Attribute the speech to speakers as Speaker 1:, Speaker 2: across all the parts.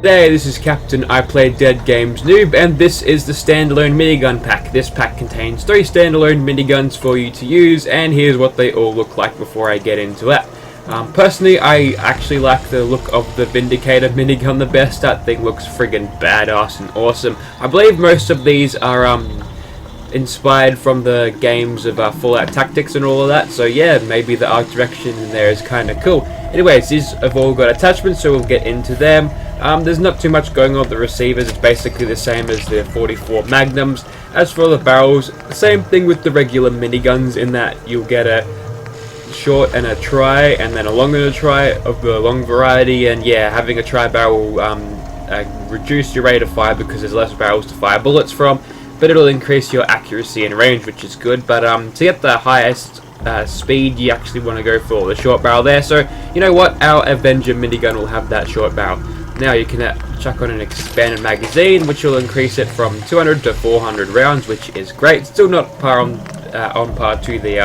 Speaker 1: Hey, this is Captain I Play Dead Games Noob, and this is the Standalone Minigun pack. This pack contains 3 standalone miniguns for you to use, and here's what they all look like before I get into that. Personally, I actually like the look of the Vindicator Minigun the best. That thing looks friggin' badass and awesome. I believe most of these are inspired from the games of Fallout Tactics and all of that, so yeah, maybe the art direction in there is kind of cool. Anyways, these have all got attachments, so we'll get into them. There's not too much going on with the receivers. It's basically the same as the 44 Magnums. As for the barrels, same thing with the regular miniguns in that you'll get a short and a tri, and then a long and a tri of the long variety. And yeah, having a tri barrel will reduce your rate of fire because there's less barrels to fire bullets from, but it'll increase your accuracy and range, which is good. But to get the highest speed, you actually want to go for the short barrel there. So you know what, our Avenger minigun will have that short barrel. Now you can chuck on an expanded magazine, which will increase it from 200 to 400 rounds, which is great. Still not on par to the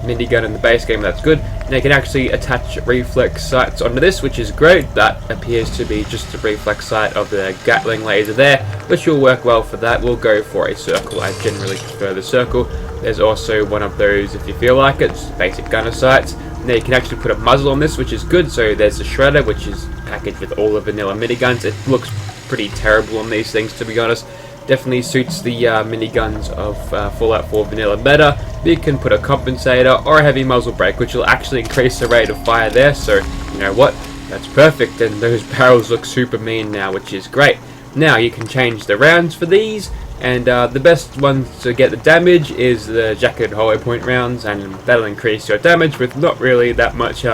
Speaker 1: minigun in the base game. That's good. Now you can actually attach reflex sights onto this, which is great. That appears to be just the reflex sight of the Gatling laser there, which will work well for that. We'll go for a circle. I generally prefer the circle. There's also one of those if you feel like it, just basic gunner sights. Now you can actually put a muzzle on this, which is good. So there's the shredder, which is packaged with all the vanilla miniguns. It looks pretty terrible on these things, to be honest. Definitely suits the miniguns of Fallout 4 vanilla better. You can put a compensator or a heavy muzzle brake, which will actually increase the rate of fire there. So you know what, that's perfect, and those barrels look super mean now, which is great. Now you can change the rounds for these, and the best ones to get the damage is the jacketed hollow point rounds, and that'll increase your damage with not really that much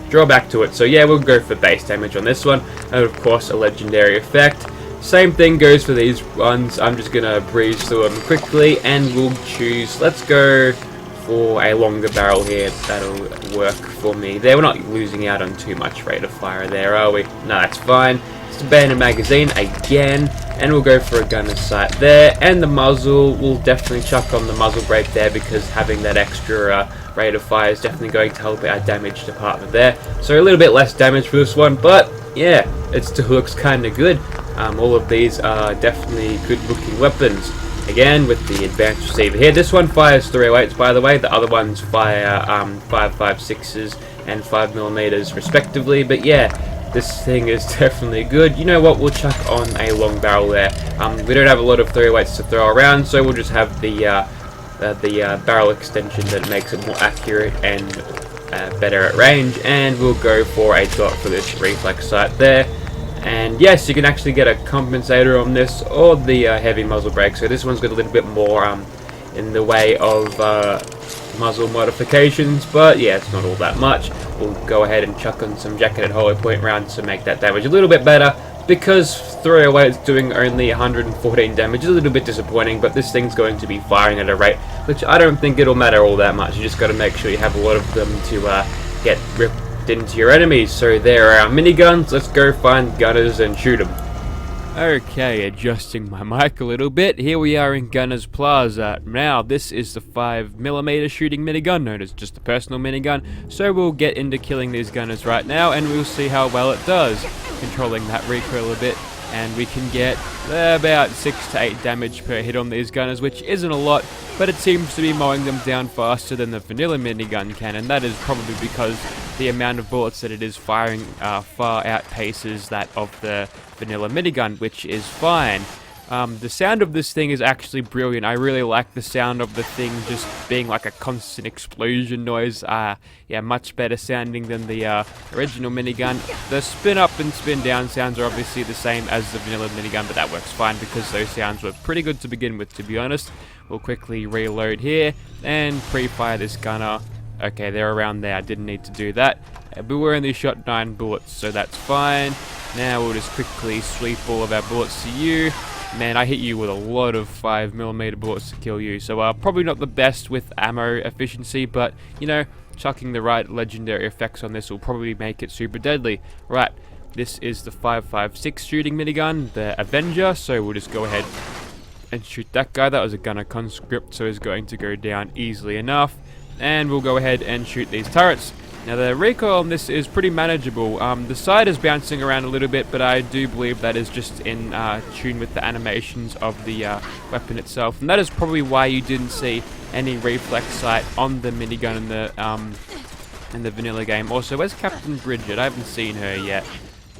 Speaker 1: drawback to it. So yeah, we'll go for base damage on this one, and of course a legendary effect. Same thing goes for these ones. I'm just gonna breeze through them quickly, and we'll choose, let's go for a longer barrel here. That'll work for me there. We're not losing out on too much rate of fire there, are we? No, that's fine. Just abandon magazine again, and we'll go for a gunner's sight there, and the muzzle, we'll definitely chuck on the muzzle brake there, because having that extra rate of fire is definitely going to help our damage department there. So a little bit less damage for this one, but yeah, it still looks kind of good. All of these are definitely good looking weapons. Again, with the advanced receiver here, this one fires 308s, by the way. The other ones fire 5.56s and 5mm respectively. But yeah, this thing is definitely good. You know what, we'll chuck on a long barrel there. We don't have a lot of 308s to throw around, so we'll just have the barrel extension that makes it more accurate and better at range. And we'll go for a dot for this reflex sight there. And yes, you can actually get a compensator on this, or the heavy muzzle brake. So this one's got a little bit more in the way of muzzle modifications, but yeah, it's not all that much. We'll go ahead and chuck on some jacketed hollow point rounds to make that damage a little bit better, because 308 is doing only 114 damage. Is a little bit disappointing, but this thing's going to be firing at a rate which I don't think it'll matter all that much. You just got to make sure you have a lot of them to get ripped into your enemies. So there are our miniguns. Let's go find gunners and shoot them. Okay, adjusting my mic a little bit. Here we are in Gunners Plaza. Now, this is the 5mm shooting minigun, known as just the personal minigun. So we'll get into killing these gunners right now, and we'll see how well it does. Controlling that recoil a bit, and we can get about 6 to 8 damage per hit on these gunners, which isn't a lot, but it seems to be mowing them down faster than the vanilla minigun can, and that is probably because the amount of bullets that it is firing far outpaces that of the vanilla minigun, which is fine. The sound of this thing is actually brilliant. I really like the sound of the thing just being like a constant explosion noise. Yeah, much better sounding than the original minigun. The spin up and spin down sounds are obviously the same as the vanilla minigun, but that works fine because those sounds were pretty good to begin with, to be honest. We'll quickly reload here and pre-fire this gunner. Okay, they're around there. I didn't need to do that. But we only shot 9 bullets, so that's fine. Now we'll just quickly sweep all of our bullets to you. Man, I hit you with a lot of 5mm bullets to kill you, so probably not the best with ammo efficiency, but you know, chucking the right legendary effects on this will probably make it super deadly. Right, this is the 5.56 shooting minigun, the Avenger, so we'll just go ahead and shoot that guy. That was a gunner conscript, so he's going to go down easily enough. And we'll go ahead and shoot these turrets. Now the recoil on this is pretty manageable. The side is bouncing around a little bit, but I do believe that is just in tune with the animations of the weapon itself. And that is probably why you didn't see any reflex sight on the minigun in the vanilla game. Also, where's Captain Bridget? I haven't seen her yet.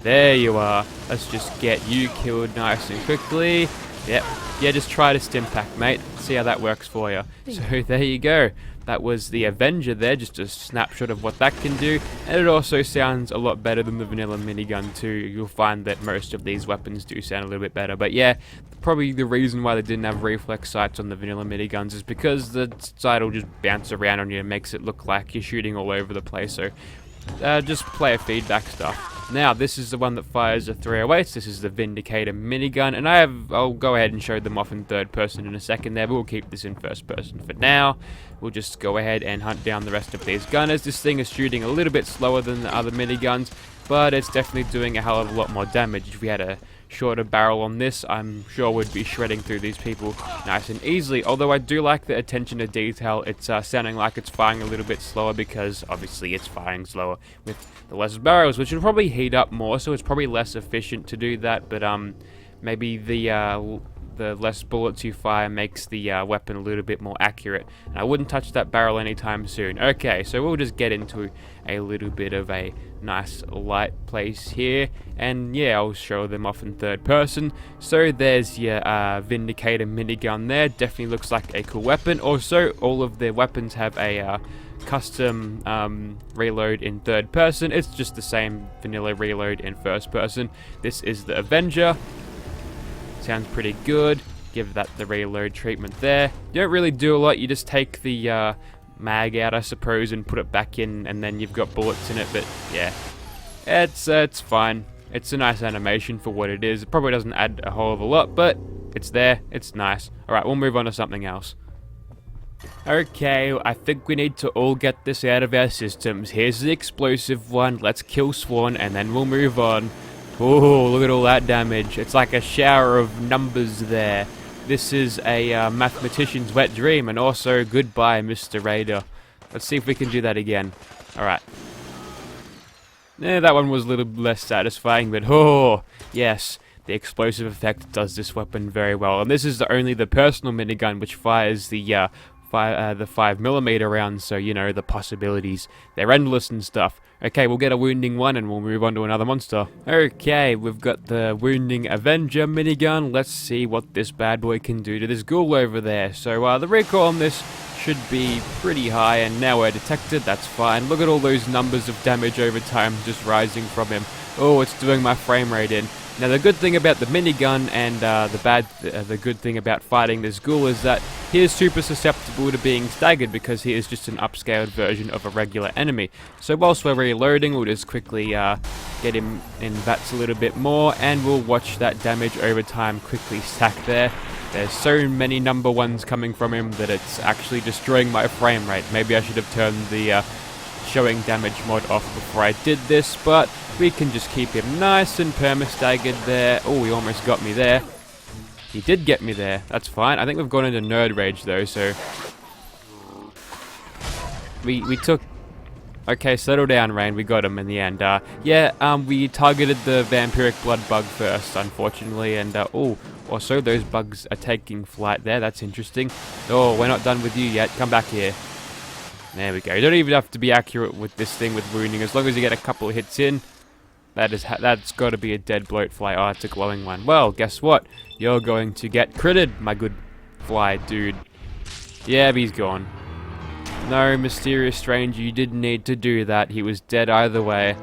Speaker 1: There you are. Let's just get you killed nice and quickly. Yep. Yeah, just try to stim pack, mate. See how that works for you. So there you go. That was the Avenger there, just a snapshot of what that can do. And it also sounds a lot better than the vanilla minigun too. You'll find that most of these weapons do sound a little bit better. But yeah, probably the reason why they didn't have reflex sights on the vanilla miniguns is because the sight will just bounce around on you and makes it look like you're shooting all over the place. So just player feedback stuff. Now, this is the one that fires a 308. This is the Vindicator Minigun, and I'll go ahead and show them off in third person in a second there, but we'll keep this in first person for now. We'll just go ahead and hunt down the rest of these gunners. This thing is shooting a little bit slower than the other miniguns, but it's definitely doing a hell of a lot more damage. If we had a shorter barrel on this, I'm sure we'd be shredding through these people nice and easily. Although I do like the attention to detail. It's sounding like it's firing a little bit slower because obviously it's firing slower with the less barrels, which will probably heat up more, so it's probably less efficient to do that. But maybe the less bullets you fire makes the weapon a little bit more accurate. And I wouldn't touch that barrel anytime soon. Okay, so we'll just get into a little bit of a nice light place here. And yeah, I'll show them off in third person. So there's your Vindicator minigun there. Definitely looks like a cool weapon. Also, all of their weapons have a custom reload in third person. It's just the same vanilla reload in first person. This is the Avenger. Sounds pretty good. Give that the reload treatment there. You don't really do a lot. You just take the mag out, I suppose, and put it back in, and then you've got bullets in it. But yeah, it's fine. It's a nice animation for what it is. It probably doesn't add a whole of a lot, but it's there. It's nice. All right, we'll move on to something else. Okay, I think we need to all get this out of our systems. Here's the explosive one. Let's kill Swan, and then we'll move on. Oh, look at all that damage. It's like a shower of numbers there. This is a mathematician's wet dream, and also goodbye, Mr. Raider. Let's see if we can do that again. Alright. That one was a little less satisfying, but oh, yes. The explosive effect does this weapon very well. And this is only the personal minigun, which fires the 5mm rounds, so you know, the possibilities. They're endless and stuff. Okay, we'll get a wounding one and we'll move on to another monster. Okay, we've got the wounding Avenger minigun. Let's see what this bad boy can do to this ghoul over there. So the recoil on this should be pretty high, and now we're detected. That's fine. Look at all those numbers of damage over time just rising from him. Oh, it's doing my frame rate in. Now, the good thing about the minigun and the good thing about fighting this ghoul is that he is super susceptible to being staggered because he is just an upscaled version of a regular enemy. So whilst we're reloading, we'll just quickly get him in VATS a little bit more, and we'll watch that damage over time quickly stack there. There's so many number ones coming from him that it's actually destroying my frame rate. Maybe I should have turned the showing damage mod off before I did this, but we can just keep him nice and perma-staggered there. Oh, he almost got me there. He did get me there. That's fine. I think we've gone into nerd rage though, so we took... Okay, settle down, Raine. We got him in the end. We targeted the vampiric blood bug first, unfortunately, and also those bugs are taking flight there. That's interesting. Oh, we're not done with you yet. Come back here. There we go. You don't even have to be accurate with this thing with wounding. As long as you get a couple of hits in, that's got to be a dead bloat fly. Oh, it's a glowing one. Well, guess what? You're going to get critted, my good fly dude. Yeah, he's gone. No, mysterious stranger, you didn't need to do that. He was dead either way.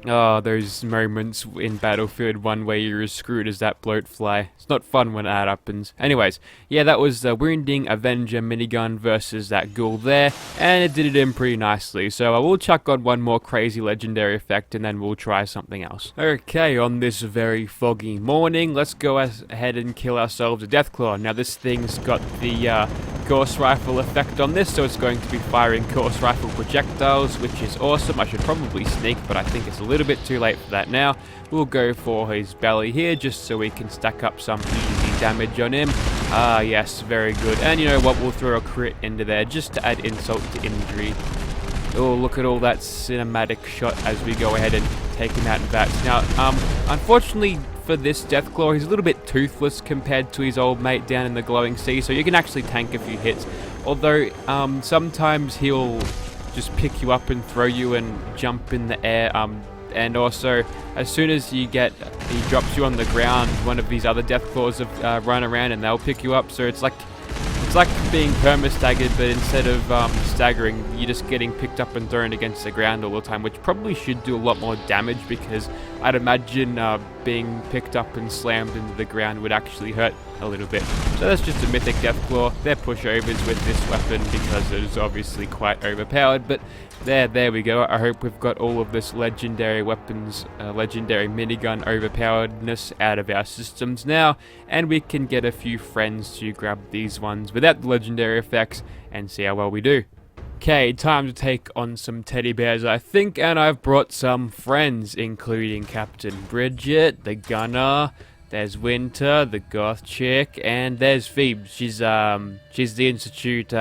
Speaker 1: Oh, those moments in Battlefield 1 where you're as screwed as that bloat fly. It's not fun when that happens. Anyways, yeah, that was the Wounding Avenger minigun versus that ghoul there, and it did it in pretty nicely. So I will chuck on one more crazy legendary effect, and then we'll try something else. Okay, on this very foggy morning, let's go ahead and kill ourselves a Deathclaw. Now this thing's got the course rifle effect on this, so it's going to be firing course rifle projectiles, which is awesome. I should probably sneak, but I think it's a little bit too late for that now. We'll go for his belly here, just so we can stack up some easy damage on him. Ah, yes, very good. And you know what? We'll throw a crit into there, just to add insult to injury. Oh, look at all that cinematic shot as we go ahead and take him out in bats. Now, unfortunately for this Deathclaw, he's a little bit toothless compared to his old mate down in the glowing sea, so you can actually tank a few hits. Although, sometimes he'll just pick you up and throw you and jump in the air. And also, as soon as he drops you on the ground, one of these other Deathclaws have run around and they'll pick you up. So it's like being perma-staggered, but instead of staggering, you're just getting picked up and thrown against the ground all the time, which probably should do a lot more damage, because I'd imagine being picked up and slammed into the ground would actually hurt a little bit. So that's just a mythic Deathclaw. They're pushovers with this weapon because it is obviously quite overpowered, but there we go. I hope we've got all of this legendary weapons, legendary minigun overpoweredness out of our systems now, and we can get a few friends to grab these ones without the legendary effects and see how well we do. Okay, time to take on some teddy bears, I think, and I've brought some friends, including Captain Bridget, the gunner. There's Winter, the goth chick, and there's Phoebe. She's the Institute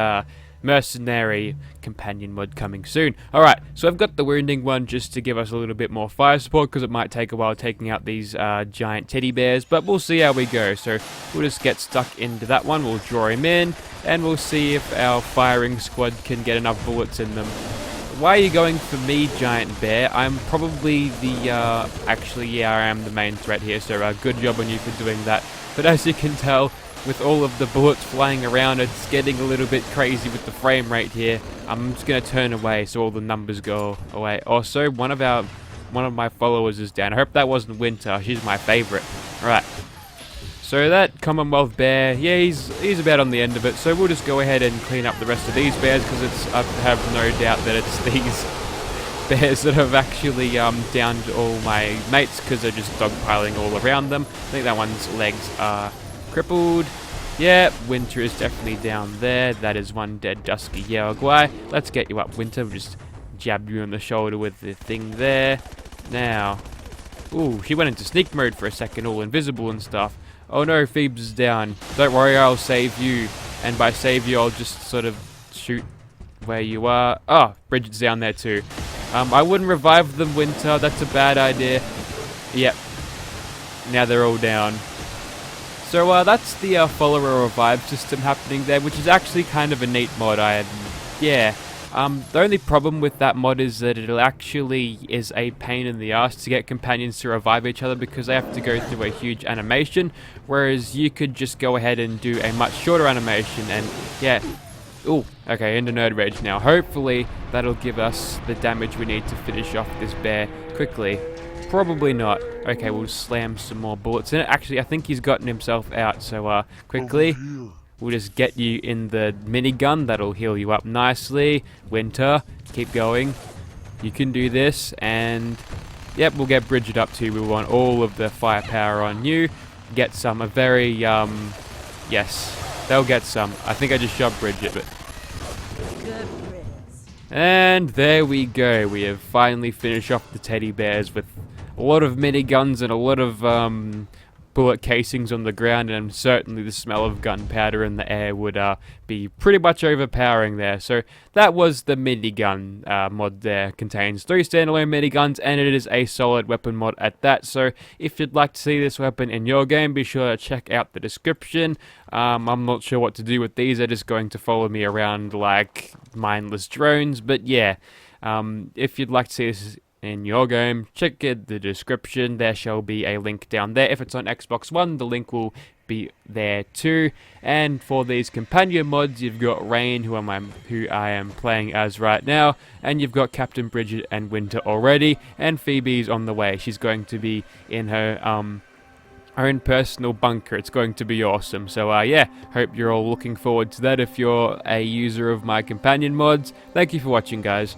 Speaker 1: mercenary companion mod coming soon. Alright, so I've got the wounding one just to give us a little bit more fire support, because it might take a while taking out these giant teddy bears, but we'll see how we go. So we'll just get stuck into that one, we'll draw him in, and we'll see if our firing squad can get enough bullets in them. Why are you going for me, giant bear? I'm probably the, actually, yeah, I am the main threat here, so good job on you for doing that. But as you can tell, with all of the bullets flying around, it's getting a little bit crazy with the frame rate here. I'm just going to turn away so all the numbers go away. Also, one of my followers is down. I hope that wasn't Winter. She's my favorite. Alright. So that Commonwealth bear, yeah, he's about on the end of it. So we'll just go ahead and clean up the rest of these bears, because I have no doubt that it's these bears that have actually downed all my mates, because they're just dogpiling all around them. I think that one's legs are crippled. Yeah, Winter is definitely down there. That is one dead dusky Yaogwai. Let's get you up, Winter. We'll just jab you on the shoulder with the thing there. Now, ooh, she went into sneak mode for a second, all invisible and stuff. Oh no, Phoebes is down. Don't worry, I'll save you. And by save you, I'll just sort of shoot where you are. Oh, Bridget's down there too. I wouldn't revive them, Winter. That's a bad idea. Yep. Now they're all down. So that's the follower revive system happening there, which is actually kind of a neat mod. The only problem with that mod is that it actually is a pain in the ass to get companions to revive each other, because they have to go through a huge animation, whereas you could just go ahead and do a much shorter animation. And yeah, ooh, okay, into nerd rage now. Hopefully that'll give us the damage we need to finish off this bear quickly. Probably not. Okay, we'll slam some more bullets in it. Actually, I think he's gotten himself out, so quickly, we'll just get you in the minigun. That'll heal you up nicely. Winter, keep going. You can do this, and yep, we'll get Bridget up too. We want all of the firepower on you. Get some, yes, they'll get some. I think I just shoved Bridget, but... And there we go. We have finally finished off the teddy bears with a lot of miniguns and a lot of bullet casings on the ground, and certainly the smell of gunpowder in the air would be pretty much overpowering there. So that was the minigun mod there. Contains 3 standalone miniguns, and it is a solid weapon mod at that. So if you'd like to see this weapon in your game, be sure to check out the description. I'm not sure what to do with these. They're just going to follow me around like mindless drones. But yeah, if you'd like to see this in your game, check the description. There shall be a link down there. If it's on Xbox One, the link will be there too. And for these companion mods, you've got Raine, who I am playing as right now, and you've got Captain Bridget and Winter already, and Phoebe's on the way. She's going to be in her own personal bunker. It's going to be awesome. So yeah, hope you're all looking forward to that if you're a user of my companion mods. Thank you for watching, guys.